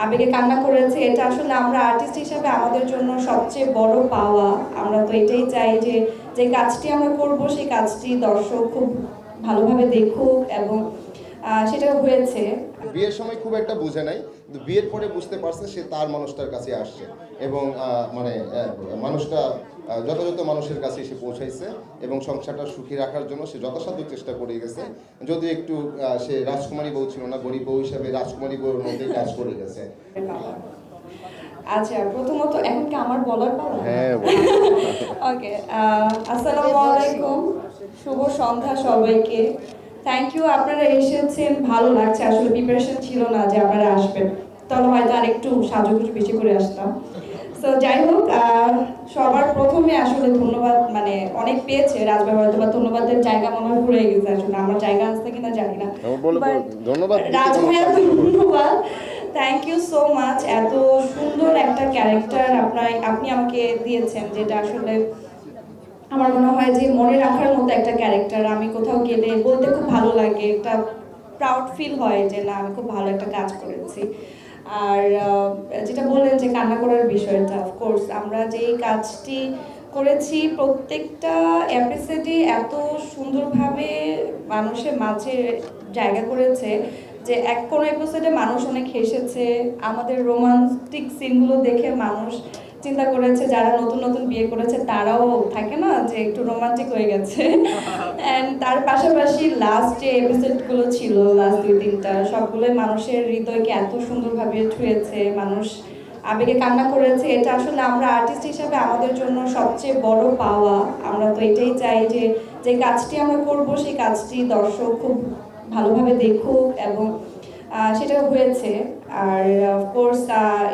আবেগে কান্না করেছে। এটা আসলে আমরা আর্টিস্ট হিসেবে আমাদের জন্য সবচেয়ে বড় পাওয়া। আমরা তো এটাই চাই যে যে কাজটি আমরা করব সেই কাজটি দর্শক খুব ভালোভাবে দেখুক এবং সেটা হয়েছে। বিয়ের সময় খুব একটা বুঝে নাই, কিন্তু বিয়ের পরে বুঝতে পারছে সে তার মানুষটার কাছে আসছে এবং মানে মানুষটা যথাযথ মানুষের কাছে এসে পৌঁছাইছে এবং সংসারটা সুখী রাখার জন্য সে যথাসাধ্য চেষ্টা করে গেছে। যদি একটু সে রাজকুমারী বউ ছিল না, গরিব বউ হিসাবে রাজকুমারী বউর মধ্যে কাজ করে গেছে। আচ্ছা, প্রথমত এখন কি আমার বলার পালা? হ্যাঁ। ওকে, আসসালামু আলাইকুম, শুভ সন্ধ্যা সবাইকে। থ্যাংক ইউ, আপনারা এসেছেন, ভালো লাগছে। আসলে প্রিপারেশন ছিল না যে আপনারা আসবেন, তাহলে হয়তো আর একটু সাজুগুজু বেশি করে আসতাম। তো যাই হোক, সবার প্রথমে আসলে ধন্যবাদ, মানে অনেক পেয়েছে রাজভাই, হয়তো বা ধন্যবাদের জায়গা মনে হয় ঘুরে গেছে। আসলে আমার জায়গা আসতে কিনা জানি না, ধন্যবাদ রাজভাইয়া, ধন্যবাদ, থ্যাংক ইউ সো মাচ। এত সুন্দর একটা ক্যারেক্টার আপনি আমাকে দিয়েছেন, যেটা আসলে আমার মনে হয় যে মনে রাখার মতো একটা ক্যারেক্টার। আমি কোথাও গেলে বলতে খুব ভালো লাগে, একটা প্রাউড ফিল হয় যে না, আমি খুব ভালো একটা কাজ করেছি। আর যেটা বললেন যে কান্না করার বিষয়টা, অফকোর্স আমরা যেই কাজটি করেছি প্রত্যেকটা এপিসোডে এত সুন্দরভাবে মানুষের মাঝে জায়গা করেছে যে কোনো এপিসোডে মানুষ অনেক হেসেছে। আমাদের রোমান্টিক সিনগুলো দেখে মানুষ চিন্তা করেছে, যারা নতুন নতুন বিয়ে করেছে তারাও থাকে না যে একটু রোমান্টিক হয়ে গেছে। অ্যান্ড তার পাশাপাশি লাস্ট যে এপিসোডগুলো ছিল, লাস্ট 2-3টা, সবগুলোই মানুষের হৃদয়কে এত সুন্দরভাবে ছুঁয়েছে, মানুষ আবেগে কান্না করেছে। এটা আসলে আমরা আর্টিস্ট হিসেবে আমাদের জন্য সবচেয়ে বড় পাওয়া। আমরা তো এটাই চাই যে যে কাজটি আমরা করব সেই কাজটি দর্শক খুব ভালোভাবে দেখুক এবং সেটা হয়েছে। আর অফকোর্স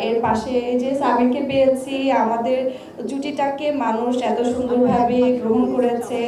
এর পাশে যে সামিরকে পেয়েছি, আমাদের জুটিটাকে মানুষ এত সুন্দরভাবে গ্রহণ করেছে।